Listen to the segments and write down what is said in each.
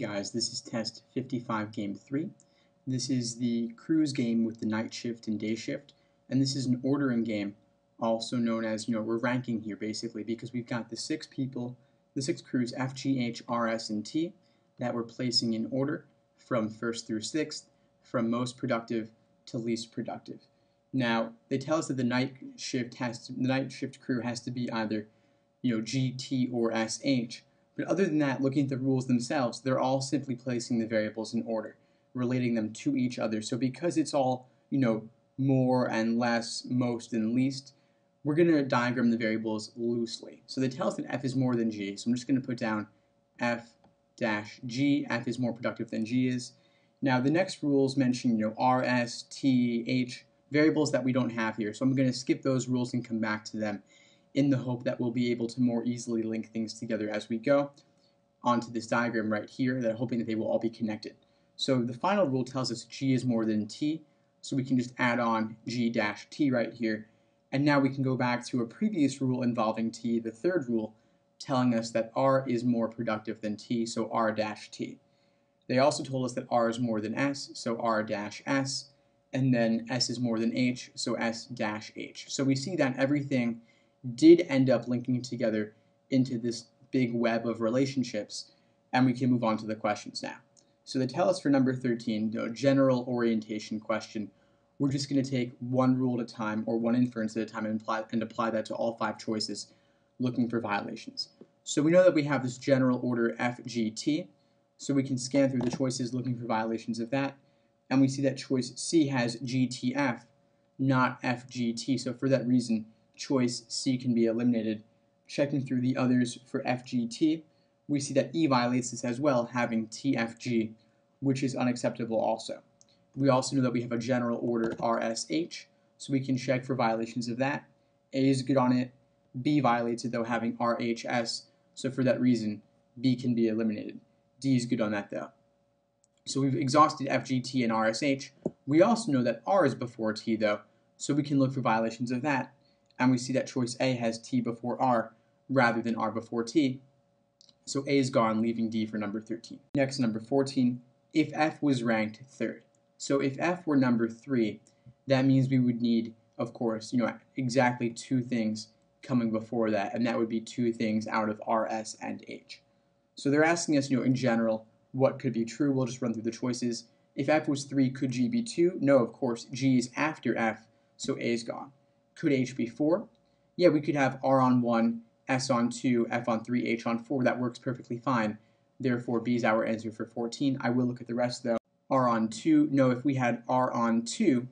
guys, this is test 55 game 3. This is the cruise game with the night shift and day shift, and this is an ordering game, also known as, we're ranking here basically because we've got the 6 people, the 6 crews F, G, H, R, S, and T that we're placing in order from 1st through 6th, from most productive to least productive. Now, they tell us that the night shift crew has to be either, G, T, or S, H. But other than that, looking at the rules themselves, they're all simply placing the variables in order, relating them to each other. So because it's all, more and less, most and least, we're going to diagram the variables loosely. So they tell us that F is more than G. So I'm just going to put down F dash G. F is more productive than G is. Now the next rules mention, R, S, T, H, variables that we don't have here. So I'm going to skip those rules and come back to them in the hope that we'll be able to more easily link things together as we go onto this diagram right here, that hoping that they will all be connected. So the final rule tells us G is more than T, so we can just add on G dash T right here, and now we can go back to a previous rule involving T, the third rule, telling us that R is more productive than T, so R dash T. They also told us that R is more than S, so R dash S, and then S is more than H, so S dash H. So we see that everything did end up linking together into this big web of relationships, and we can move on to the questions now. So they tell us for number 13, the general orientation question, we're just going to take one rule at a time, or one inference at a time, and apply that to all 5 choices, looking for violations. So we know that we have this general order F, G, T, so we can scan through the choices looking for violations of that, and we see that choice C has G, T, F, not F, G, T, so for that reason, choice C can be eliminated. Checking through the others for FGT, we see that E violates this as well, having TFG, which is unacceptable also. We also know that we have a general order RSH, so we can check for violations of that. A is good on it. B violates it though, having RHS, so for that reason, B can be eliminated. D is good on that though. So we've exhausted FGT and RSH. We also know that R is before T though, so we can look for violations of that. And we see that choice A has T before R rather than R before T. So A is gone, leaving D for number 13. Next, number 14, if F was ranked 3rd. So if F were number 3, that means we would need, of course, exactly 2 things coming before that, and that would be 2 things out of R, S, and H. So they're asking us, in general, what could be true. We'll just run through the choices. If F was 3, could G be 2? No, of course, G is after F, so A is gone. Could H be 4? Yeah, we could have R on 1, S on 2, F on 3, H on 4. That works perfectly fine. Therefore, B is our answer for 14. I will look at the rest though. R on 2. No, if we had R on 2,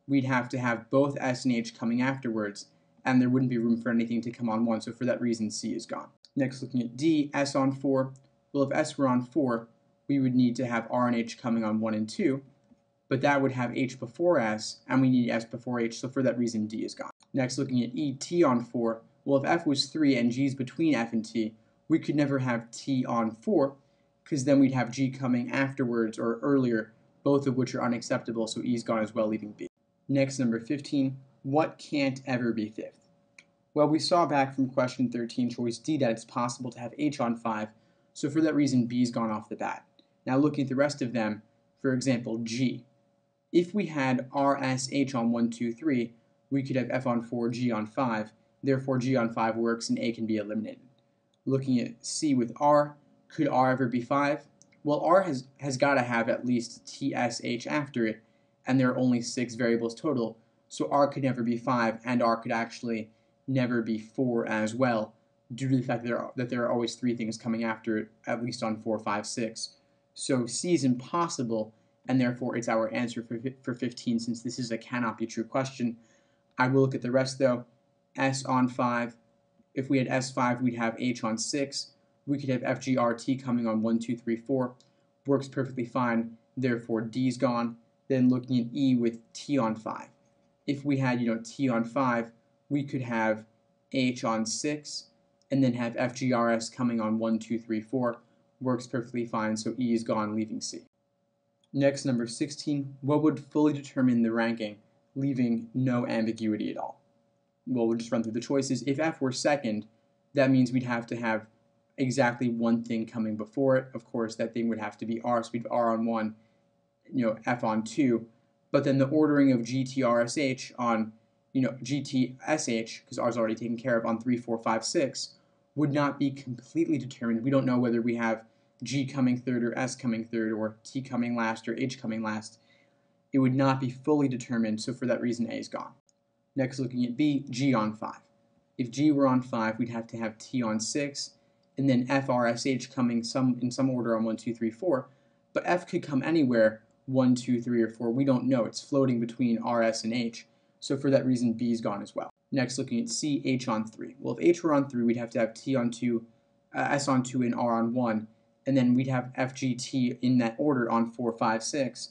we'd have to have both S and H coming afterwards, and there wouldn't be room for anything to come on 1, so for that reason, C is gone. Next, looking at D, S on 4. Well, if S were on 4, we would need to have R and H coming on 1 and 2, but that would have H before S, and we need S before H, so for that reason, D is gone. Next, looking at E, T on 4. Well, if F was 3 and G is between F and T, we could never have T on 4, because then we'd have G coming afterwards or earlier, both of which are unacceptable, so E is gone as well, leaving B. Next, number 15, what can't ever be 5th? Well, we saw back from question 13, choice D, that it's possible to have H on 5, so for that reason, B is gone off the bat. Now, looking at the rest of them, for example, G. If we had R, S, H on 1, 2, 3, we could have F on 4, G on 5. Therefore, G on 5 works and A can be eliminated. Looking at C with R, could R ever be 5? Well, R has got to have at least T, S, H after it, and there are only 6 variables total, so R could never be 5, and R could actually never be 4 as well, due to the fact that there are always 3 things coming after it, at least on 4, 5, 6. So C is impossible, and therefore it's our answer for 15, since this is a cannot be true question. I will look at the rest though. S on 5. If we had S5, we'd have H on 6. We could have FGRT coming on 1, 2, 3, 4. Works perfectly fine. Therefore, D's gone. Then looking at E with T on 5. If we had, T on 5, we could have H on 6, and then have FGRS coming on 1, 2, 3, 4. Works perfectly fine, so E is gone, leaving C. Next, number 16, what would fully determine the ranking, leaving no ambiguity at all? Well, we'll just run through the choices. If F were 2nd, that means we'd have to have exactly one thing coming before it. Of course, that thing would have to be R, so we'd have R on 1, F on 2. But then the ordering of GTRSH on, GTSH, because R is already taken care of, on 3, 4, 5, 6, would not be completely determined. We don't know whether we have G coming third or S coming third or T coming last or H coming last. It would not be fully determined, so for that reason A is gone. Next, looking at B, G on 5. If G were on 5, we'd have to have T on 6, and then FRSH coming in some order on 1, 2, 3, 4. But F could come anywhere 1, 2, 3, or 4. We don't know. It's floating between R, S, and H. So for that reason, B is gone as well. Next, looking at C, H on 3. Well, if H were on 3, we'd have to have T on 2, S on 2, and R on 1. And then we'd have FGT in that order on 4, 5, 6.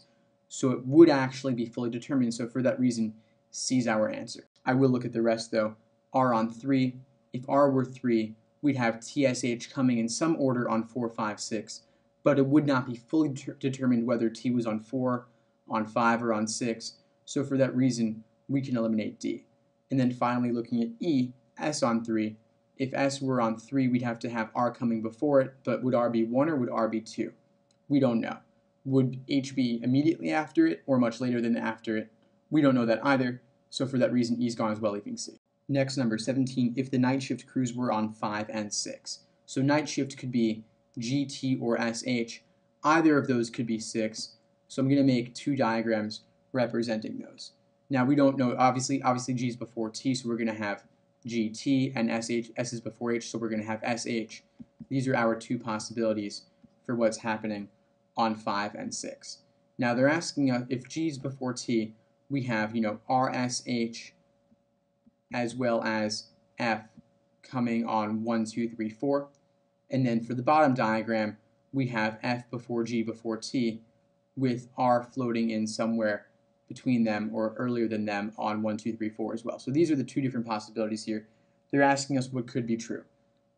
So it would actually be fully determined. So for that reason, C is our answer. I will look at the rest though. R on 3. If R were 3, we'd have TSH coming in some order on 4, 5, 6. But it would not be fully determined whether T was on 4, on 5, or on 6. So for that reason, we can eliminate D. And then finally looking at E, S on 3. If S were on 3, we'd have to have R coming before it, but would R be 1 or would R be 2? We don't know. Would H be immediately after it or much later than after it? We don't know that either, so for that reason, E is gone as well, leaving C. Next, number 17, if the night shift crews were on 5 and 6. So night shift could be GT or SH. Either of those could be 6. So I'm going to make 2 diagrams representing those. Now we don't know, obviously G is before T, so we're going to have GT, and SH, S is before H, so we're going to have SH. These are our 2 possibilities for what's happening on 5 and 6. Now they're asking us if G is before T, we have, RSH as well as F coming on 1, 2, 3, 4. And then for the bottom diagram, we have F before G before T with R floating in somewhere between them or earlier than them on 1, 2, 3, 4 as well. So these are the 2 different possibilities here. They're asking us what could be true.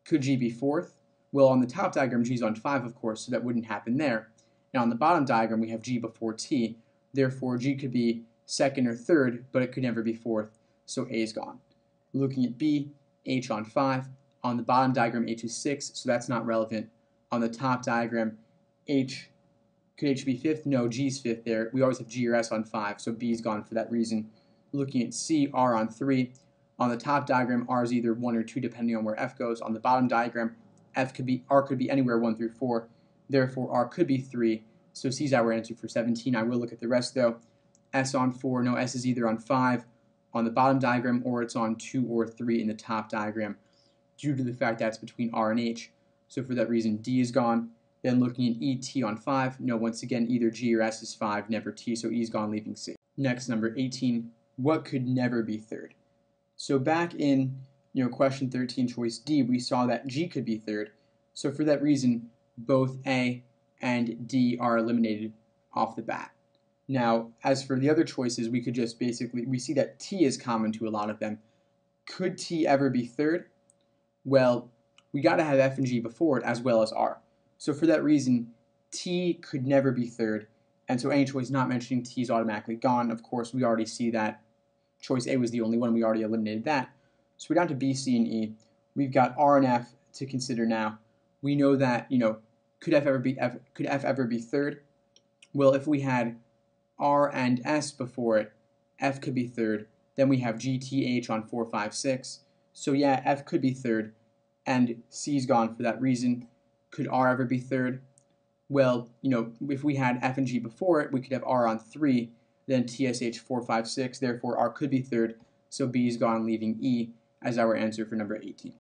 Could G be 4th? Well, on the top diagram, G is on 5, of course, so that wouldn't happen there. And on the bottom diagram, we have G before T. Therefore, G could be 2nd or 3rd, but it could never be 4th, so A is gone. Looking at B, H on 5. On the bottom diagram, H is 6, so that's not relevant. On the top diagram, could H be 5th? No, G is 5th there. We always have G or S on 5, so B is gone for that reason. Looking at C, R on 3. On the top diagram, R is either 1 or 2, depending on where F goes. On the bottom diagram, R could be anywhere 1 through 4. Therefore, R could be 3, so C is our answer for 17. I will look at the rest, though. S on 4, no, S is either on 5 on the bottom diagram, or it's on 2 or 3 in the top diagram, due to the fact that's between R and H. So for that reason, D is gone. Then looking at E, T on 5, no, once again, either G or S is 5, never T, so E is gone, leaving C. Next, number 18, what could never be 3rd? So back in question 13, choice D, we saw that G could be 3rd. So for that reason, both A and D are eliminated off the bat. Now, as for the other choices, we could just we see that T is common to a lot of them. Could T ever be 3rd? Well, we got to have F and G before it as well as R. So for that reason, T could never be 3rd. And so any choice not mentioning T is automatically gone. Of course, we already see that choice A was the only one. We already eliminated that. So we're down to B, C, and E. We've got R and F to consider now. We know that, could F ever be 3rd? Well, if we had R and S before it, F could be 3rd. Then we have G, T, H on 4, 5, 6. So yeah, F could be 3rd, and C's gone for that reason. Could R ever be 3rd? Well, if we had F and G before it, we could have R on 3, then TSH 4, 5, 6. Therefore, R could be 3rd, so B is gone, leaving E as our answer for number 18.